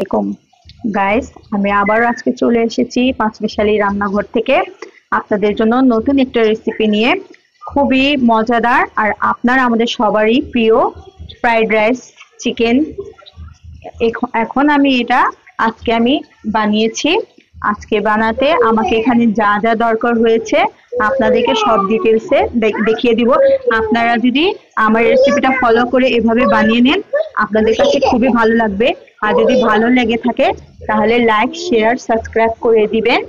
আসসালামু গাইস, আমি আবার আজকে চলে এসেছি পাঁচমিশালি রান্নাঘর থেকে আপনাদের জন্য নতুন একটা রেসিপি নিয়ে। খুবই মজাদার আর আমাদের সবারই প্রিয় ফ্রাইড রাইস চিকেন। এখন আমি এটা আজকে বানিয়েছি। আজকে বানাতে আমাকে এখানে যা যা দরকার হয়েছে আপনাদেরকে সব ডিটেলসে দেখিয়ে দিব। আপনারা যদি আমার রেসিপিটা ফলো করে এভাবে বানিয়ে নেন, আপনাদের কাছে খুবই ভালো লাগবে। আর যদি ভালো লেগে থাকে তাহলে লাইক, শেয়ার, সাবস্ক্রাইব করে দিবেন।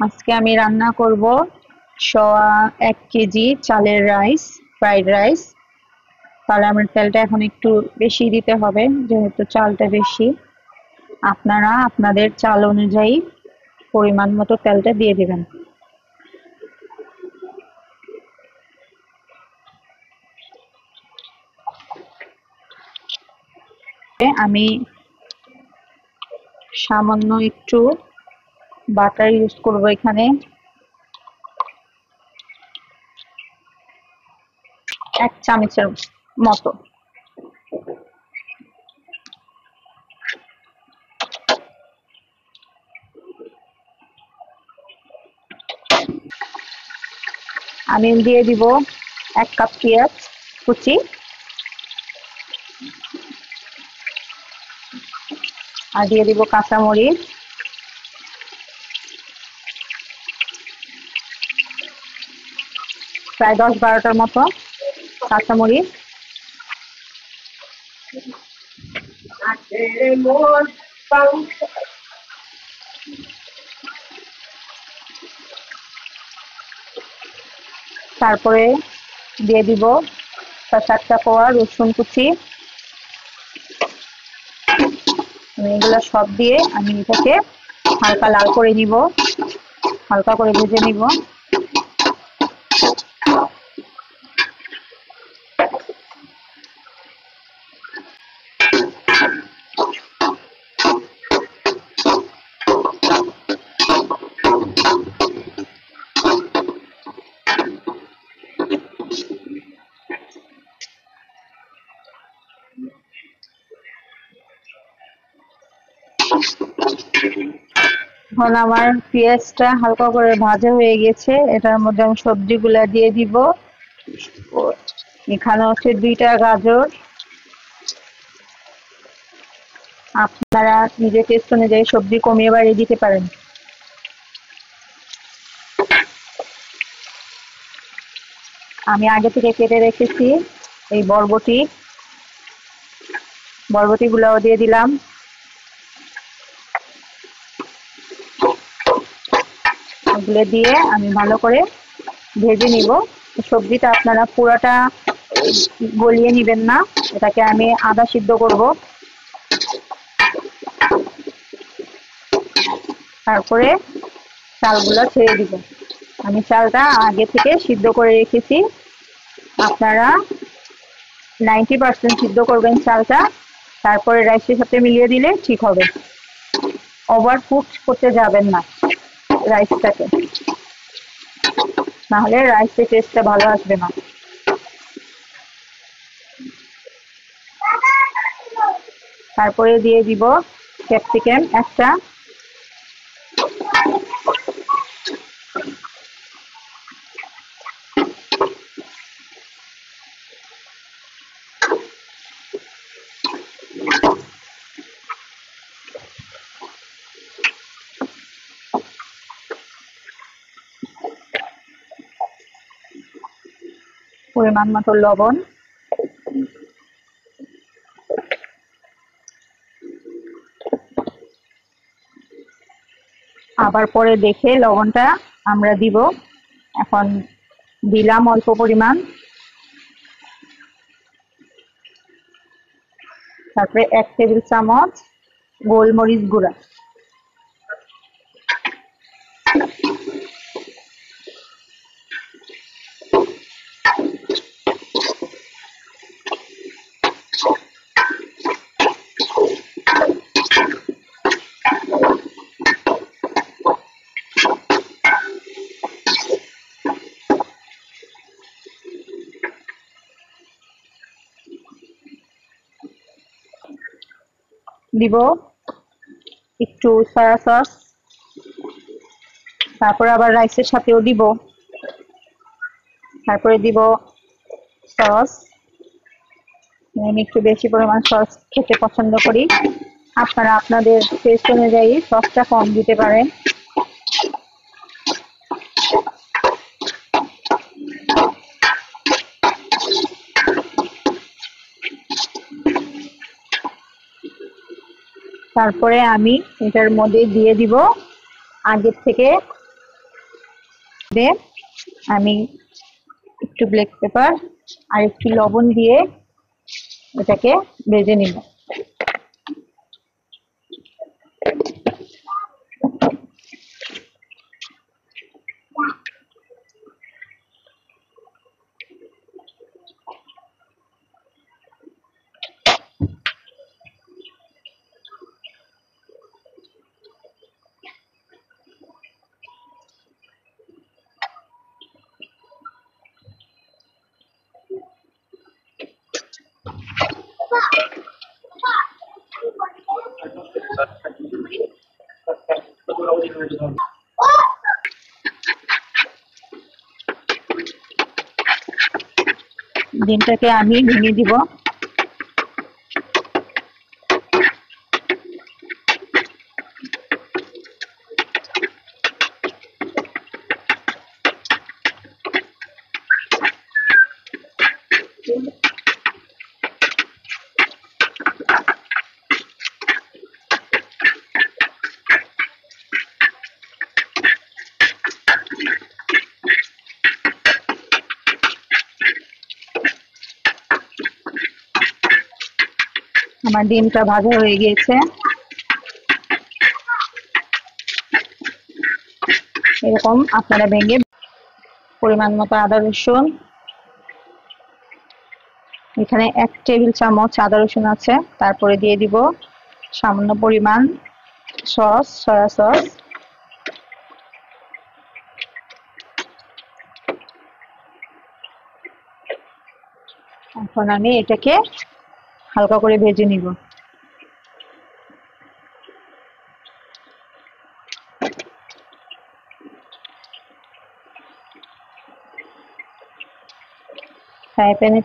আজকে আমি রান্না করব 1 কেজি চালের রাইস, ফ্রাইড রাইস। তাহলে আমার তেলটা এখন একটু বেশি দিতে হবে, যেহেতু চালটা বেশি। আপনারা আপনাদের চাল অনুযায়ী পরিমাণ মতো তেলটা দিয়ে দিবেন। আমি সামান্য একটু বাটার ইউজ করব এখানে, 1 চামচের মতো। আমি দিয়ে দিব 1 কাপ পেঁয়াজ কুচি, আর দিয়ে দিব কাঁচামরিচ, প্রায় 10-12টার মতো কাঁচামরিচ। তারপরে দিয়ে দিব 7টা কোয়া রসুন কুচি। এগুলো সব দিয়ে আমি এটাকে হালকা লাল করে নিব, হালকা করে ভেজে নিব। এখন আমার পেঁয়াজটা হালকা করে ভাজা হয়ে গেছে। এটার মধ্যে আমি সবজিগুলা দিয়ে দিব। এখানে হচ্ছে 2টা গাজর। আপনারা নিজের টেস্ট অনুযায়ী সবজি কমিয়ে বাড়িয়ে দিতে পারেন। আমি আগে থেকে কেটে রেখেছি এই বরবটিগুলাও দিয়ে দিলাম। এগুলো দিয়ে আমি ভালো করে ভেজে নিব। সবজিটা আপনারা পুরোটা গলিয়ে নিবেন না, এটাকে আমি আধা সিদ্ধ করব। তারপরে চালগুলো ছেড়ে দিব। আমি চালটা আগে থেকে সিদ্ধ করে রেখেছি। আপনারা 90% সিদ্ধ করবেন চালটা, তারপরে রাইসের সাথে মিলিয়ে দিলে ঠিক হবে। ওভার কুক করতে যাবেন না রাইসটাকে, নাহলে রাইসের টেস্টটা ভালো আসবে না। তারপরে দিয়ে দিব ক্যাপসিকাম একটা, পরিমাণ মতো লবণ, আবার পরে দেখে লবণটা আমরা দিব। এখন দিলাম অল্প পরিমাণ। তারপরে 1 টেবিল চামচ গোলমরিচ গুঁড়া, দিব একটু সয়া সস, তারপরে আবার রাইসের সাথেও দিব, তারপরে দিব সস। আমি একটু বেশি পরিমাণ সস খেতে পছন্দ করি, আপনারা আপনাদের টেস্ট অনুযায়ী সসটা কম দিতে পারেন। তারপরে আমি এটার মধ্যে দিয়ে দিব আগের থেকে আমি একটু ব্ল্যাক পেপার আর একটু লবণ দিয়ে এটাকে ভেজে নিব। ডিমটাকে আমি ভেঙে দিব। আমার ডিমটা ভাজা হয়ে গিয়েছে। এরকম আপনারা ভেঙে পরিমাণ মতো আদা রসুন, এখানে 1 টেবিল চামচ আদা রসুন আছে। তারপরে দিয়ে দিব সামান্য পরিমাণ সস, সয়া সস। এখন আমি এটাকে হালকা করে ভেজে নিব। ফ্রাই প্যানে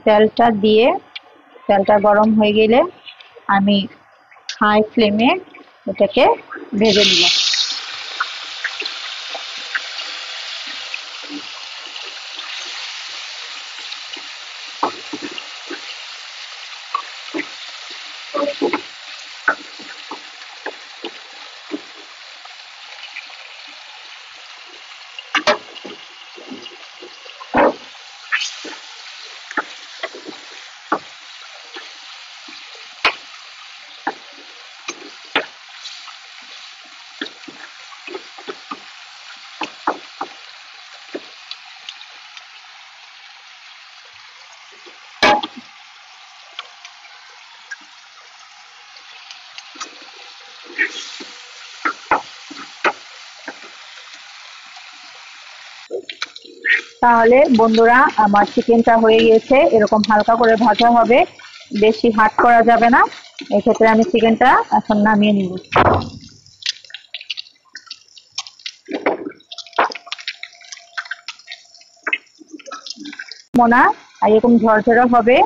তেলটা গরম হয়ে গেলে আমি হাই ফ্লেমে এটাকে ভেজে নিব। তাহলে বন্ধুরা আমার চিকেনটা হয়ে গিয়েছে। এরকম হালকা করে ভাজা হবে, বেশি হার্ড করা যাবে না। এক্ষেত্রে আমি চিকেনটা এখন নামিয়ে নিব। মোনা আর এরকম ঝরঝরা হবে।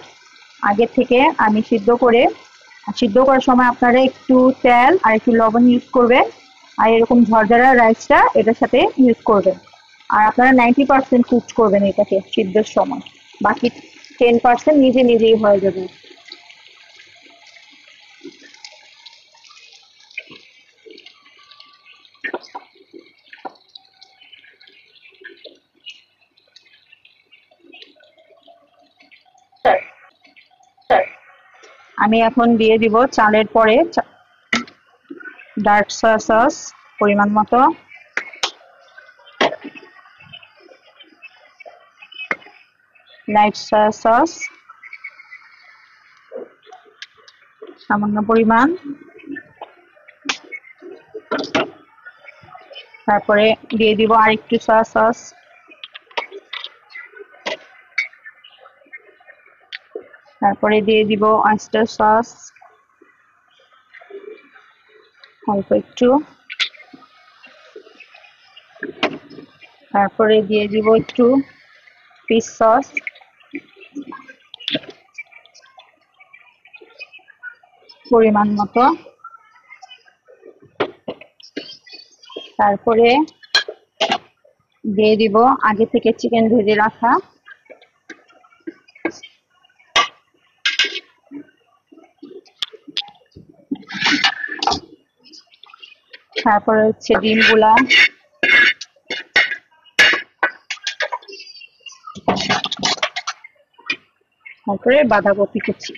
আগে থেকে আমি সিদ্ধ করার সময় আপনারা একটু তেল আর একটু লবণ ইউজ করবেন, আর এরকম ঝরঝরা রাইসটা এটার সাথে ইউজ করবেন। আর আপনারা 90% কুক করবেন এটাকে সিদ্ধের সময়, বাকি 10% নিজে নিজেই হয়ে যাবে। আমি এখন দিয়ে দিব চালের পরে ডার্ক সয়া সস পরিমাণ মতো, লাইট সয়া সস সামান্য পরিমাণ, তারপরে দিয়ে দিব আরেকটু সয়া সস, তারপরে দিয়ে দিব অয়েস্টার সস, অল্প একটু, তারপরে দিয়ে দিব একটু ফিশ সস, পরিমাণ মতো। তারপরে দিয়ে দিব আগে থেকে চিকেন ভেজে রাখা, তারপরে হচ্ছে ডিমগুলা, তারপরে বাঁধাকপি কুচি।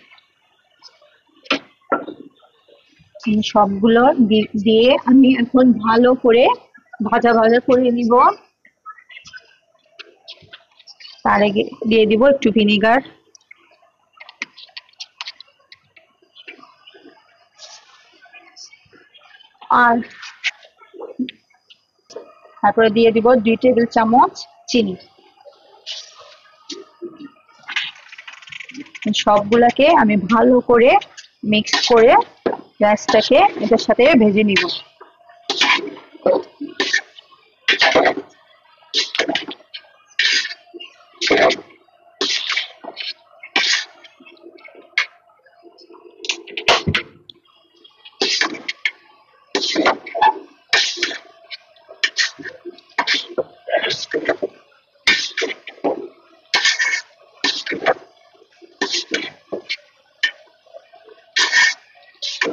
সবগুলো দিয়ে আমি এখন ভালো করে ভাজা ভাজা করে নিব। তার আগে দিয়ে দিব একটু ভিনেগার, আর তারপরে দিয়ে দিব 2 টেবিল চামচ চিনি। সবগুলাকে আমি ভালো করে মিক্স করে রাইসটাকে এটার সাথে ভেজে নিব।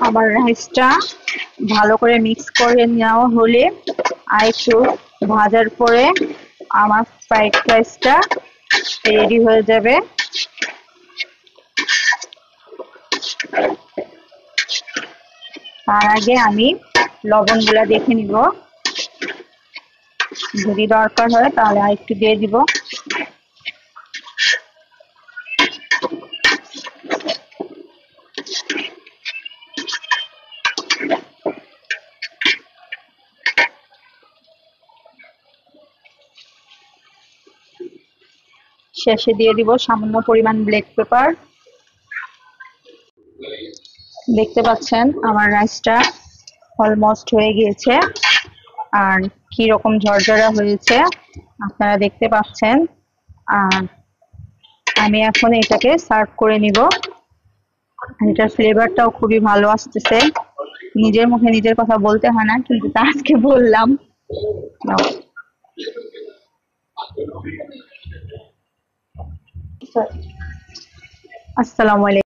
আমার রাইসটা ভালো করে মিক্স করে নেওয়া হলে আর একটু ভাজার পরে আমার ফ্রাইড রাইসটা রেডি হয়ে যাবে। তার আগে আমি লবণগুলা দেখে নিব, যদি দরকার হয় তাহলে আর একটু দিয়ে দিব। শেষে দিয়ে দিব সামান্য পরিমাণ ব্ল্যাক পেপার। দেখতে পাচ্ছেন আমার রাইসটা অলমোস্ট হয়ে গিয়েছে, আর কি রকম ঝরঝরা হয়েছে আপনারা দেখতে পাচ্ছেন। আর আমি এখন এটাকে সার্ভ করে নিব। এটার ফ্লেভারটাও খুবই ভালো আসতেছে, নিজের মুখে নিজের কথা বলতে হয় না, কিন্তু তা আজকে বললাম। আসসালামু আলাইকুম।